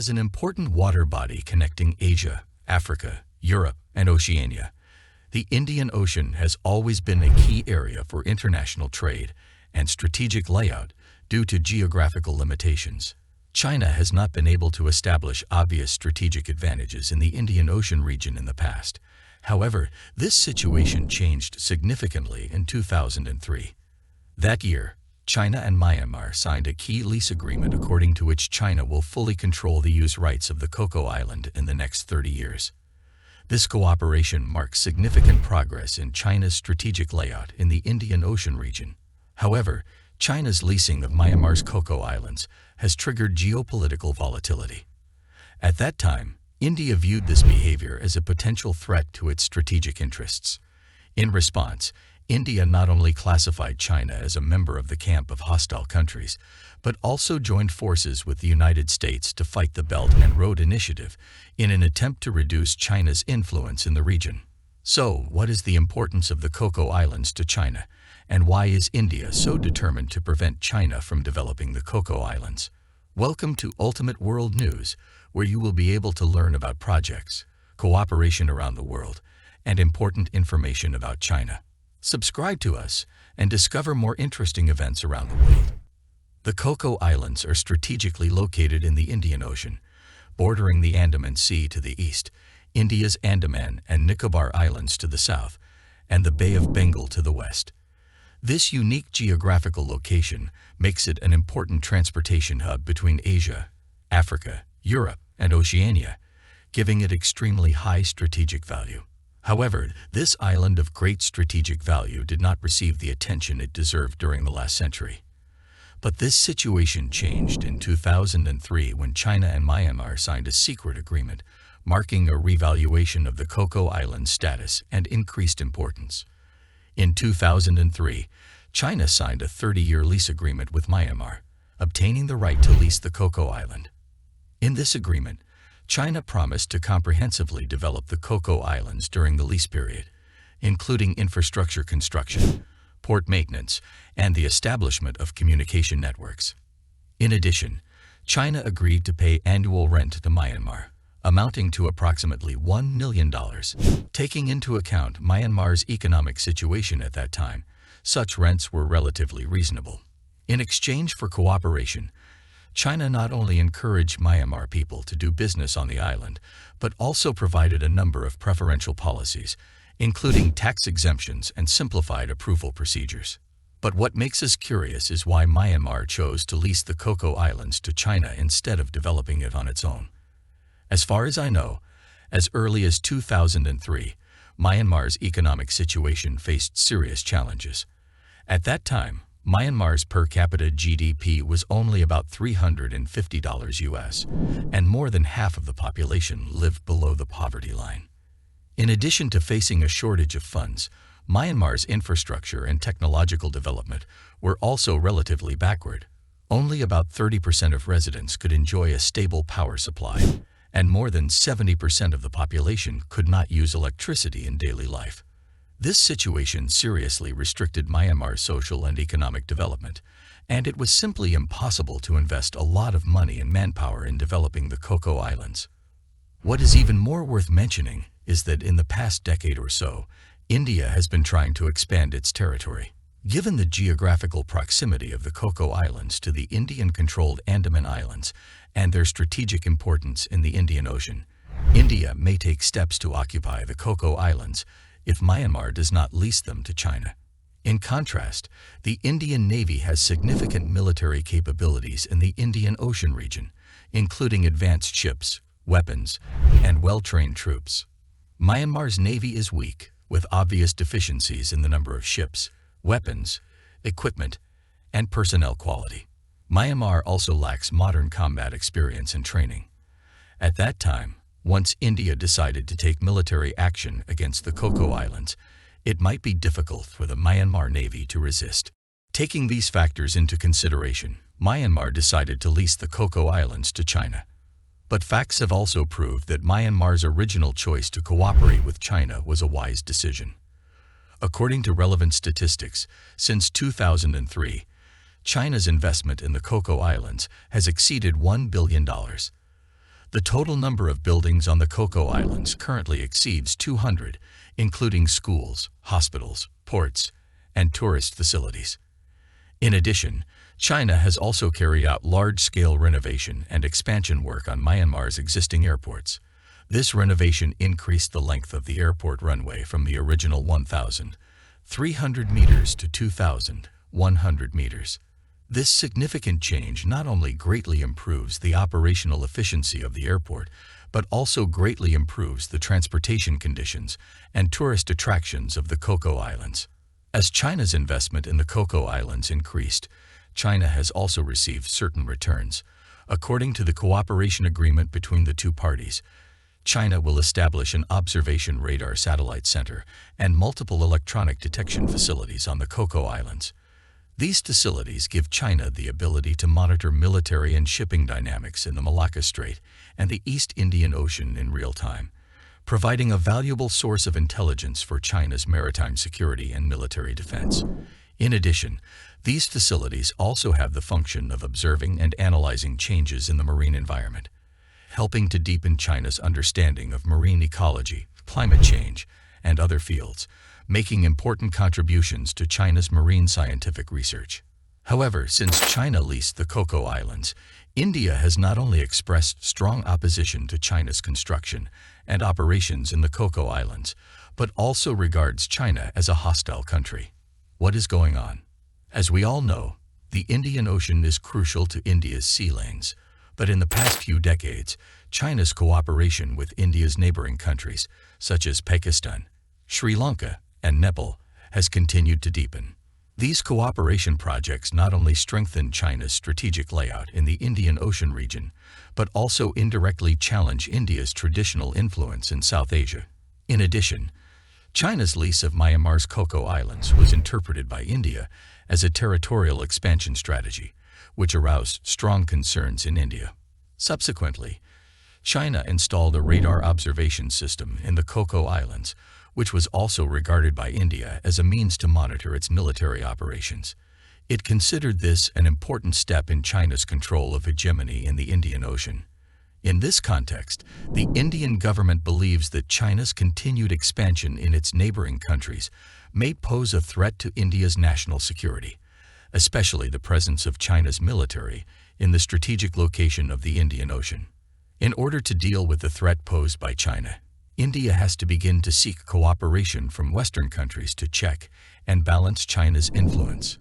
As an important water body connecting Asia, Africa, Europe, and Oceania, the Indian Ocean has always been a key area for international trade and strategic layout due to geographical limitations. China has not been able to establish obvious strategic advantages in the Indian Ocean region in the past. However, this situation changed significantly in 2003. That year, China and Myanmar signed a key lease agreement according to which China will fully control the use rights of the Coco Island in the next 30 years. This cooperation marks significant progress in China's strategic layout in the Indian Ocean region. However, China's leasing of Myanmar's Coco Islands has triggered geopolitical volatility. At that time, India viewed this behavior as a potential threat to its strategic interests. In response, India not only classified China as a member of the camp of hostile countries, but also joined forces with the United States to fight the Belt and Road Initiative in an attempt to reduce China's influence in the region. So, what is the importance of the Coco Islands to China, and why is India so determined to prevent China from developing the Coco Islands? Welcome to Ultimate World News, where you will be able to learn about projects, cooperation around the world, and important information about China. Subscribe to us and discover more interesting events around the world. The Coco Islands are strategically located in the Indian Ocean, bordering the Andaman Sea to the east, India's Andaman and Nicobar Islands to the south, and the Bay of Bengal to the west. This unique geographical location makes it an important transportation hub between Asia, Africa, Europe, and Oceania, giving it extremely high strategic value. However, this island of great strategic value did not receive the attention it deserved during the last century. But this situation changed in 2003 when China and Myanmar signed a secret agreement, marking a revaluation of the Coco Islands' status and increased importance. In 2003, China signed a 30-year lease agreement with Myanmar, obtaining the right to lease the Coco Island. In this agreement, China promised to comprehensively develop the Coco Islands during the lease period, including infrastructure construction, port maintenance, and the establishment of communication networks. In addition, China agreed to pay annual rent to Myanmar, amounting to approximately $1 million. Taking into account Myanmar's economic situation at that time, such rents were relatively reasonable. In exchange for cooperation, China not only encouraged Myanmar people to do business on the island, but also provided a number of preferential policies, including tax exemptions and simplified approval procedures. But what makes us curious is why Myanmar chose to lease the Coco Islands to China instead of developing it on its own. As far as I know, as early as 2003, Myanmar's economic situation faced serious challenges. At that time, Myanmar's per capita GDP was only about $350 US, and more than half of the population lived below the poverty line. In addition to facing a shortage of funds, Myanmar's infrastructure and technological development were also relatively backward. Only about 30% of residents could enjoy a stable power supply, and more than 70% of the population could not use electricity in daily life. This situation seriously restricted Myanmar's social and economic development, and it was simply impossible to invest a lot of money and manpower in developing the Coco Islands. What is even more worth mentioning is that in the past decade or so, India has been trying to expand its territory. Given the geographical proximity of the Coco Islands to the Indian-controlled Andaman Islands and their strategic importance in the Indian Ocean, India may take steps to occupy the Coco Islands if Myanmar does not lease them to China. In contrast, the Indian Navy has significant military capabilities in the Indian Ocean region, including advanced ships, weapons, and well-trained troops. Myanmar's navy is weak, with obvious deficiencies in the number of ships, weapons, equipment, and personnel quality. Myanmar also lacks modern combat experience and training. At that time, once India decided to take military action against the Coco Islands, it might be difficult for the Myanmar Navy to resist. Taking these factors into consideration, Myanmar decided to lease the Coco Islands to China. But facts have also proved that Myanmar's original choice to cooperate with China was a wise decision. According to relevant statistics, since 2003, China's investment in the Coco Islands has exceeded $1 billion. The total number of buildings on the Cocoa Islands currently exceeds 200, including schools, hospitals, ports, and tourist facilities. In addition, China has also carried out large-scale renovation and expansion work on Myanmar's existing airports. This renovation increased the length of the airport runway from the original 1,300 meters to 2,100 meters. This significant change not only greatly improves the operational efficiency of the airport, but also greatly improves the transportation conditions and tourist attractions of the Cocoa Islands. As China's investment in the Cocoa Islands increased, China has also received certain returns. According to the cooperation agreement between the two parties, China will establish an observation radar satellite center and multiple electronic detection facilities on the Cocoa Islands. These facilities give China the ability to monitor military and shipping dynamics in the Malacca Strait and the East Indian Ocean in real time, providing a valuable source of intelligence for China's maritime security and military defense. In addition, these facilities also have the function of observing and analyzing changes in the marine environment, helping to deepen China's understanding of marine ecology, climate change, and other fields, making important contributions to China's marine scientific research. However, since China leased the Cocoa Islands, India has not only expressed strong opposition to China's construction and operations in the Cocoa Islands, but also regards China as a hostile country. What is going on? As we all know, the Indian Ocean is crucial to India's sea lanes, but in the past few decades, China's cooperation with India's neighboring countries, such as Pakistan, Sri Lanka, and Nepal, has continued to deepen. These cooperation projects not only strengthen China's strategic layout in the Indian Ocean region, but also indirectly challenge India's traditional influence in South Asia. In addition, China's lease of Myanmar's Cocoa Islands was interpreted by India as a territorial expansion strategy, which aroused strong concerns in India. Subsequently, China installed a radar observation system in the Cocoa Islands, which was also regarded by India as a means to monitor its military operations. It considered this an important step in China's control of hegemony in the Indian Ocean. In this context, the Indian government believes that China's continued expansion in its neighboring countries may pose a threat to India's national security, especially the presence of China's military in the strategic location of the Indian Ocean. In order to deal with the threat posed by China, India has to begin to seek cooperation from Western countries to check and balance China's influence.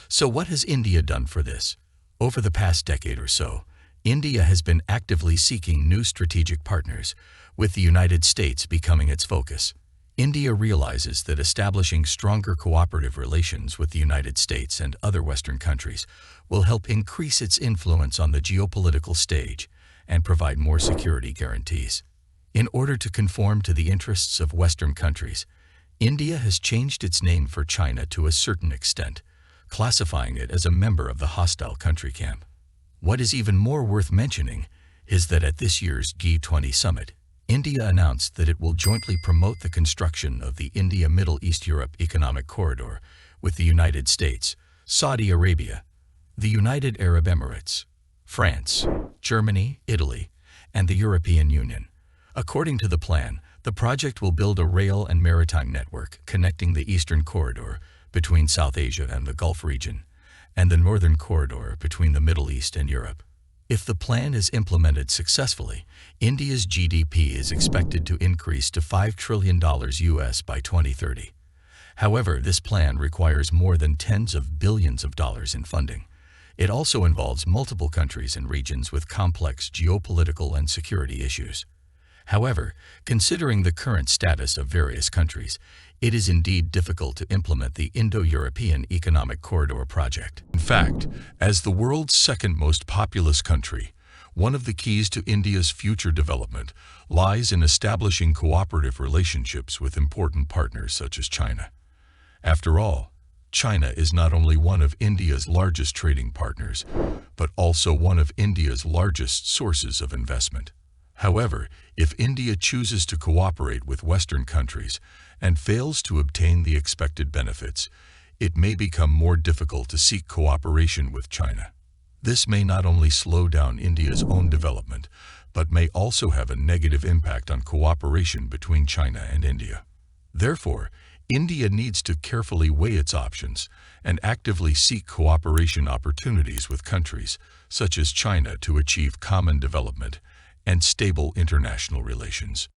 So what has India done for this? Over the past decade or so, India has been actively seeking new strategic partners, with the United States becoming its focus. India realizes that establishing stronger cooperative relations with the United States and other Western countries will help increase its influence on the geopolitical stage and provide more security guarantees. In order to conform to the interests of Western countries, India has changed its name for China to a certain extent, classifying it as a member of the hostile country camp. What is even more worth mentioning is that at this year's G20 summit, India announced that it will jointly promote the construction of the India-Middle East-Europe Economic Corridor with the United States, Saudi Arabia, the United Arab Emirates, France, Germany, Italy, and the European Union. According to the plan, the project will build a rail and maritime network connecting the Eastern Corridor between South Asia and the Gulf region, and the Northern Corridor between the Middle East and Europe. If the plan is implemented successfully, India's GDP is expected to increase to $5 trillion US by 2030. However, this plan requires more than tens of billions of dollars in funding. It also involves multiple countries and regions with complex geopolitical and security issues. However, considering the current status of various countries, it is indeed difficult to implement the Indo-European Economic Corridor project. In fact, as the world's second most populous country, one of the keys to India's future development lies in establishing cooperative relationships with important partners such as China. After all, China is not only one of India's largest trading partners, but also one of India's largest sources of investment. However, if India chooses to cooperate with Western countries and fails to obtain the expected benefits, it may become more difficult to seek cooperation with China. This may not only slow down India's own development, but may also have a negative impact on cooperation between China and India. Therefore, India needs to carefully weigh its options and actively seek cooperation opportunities with countries such as China to achieve common development and stable international relations.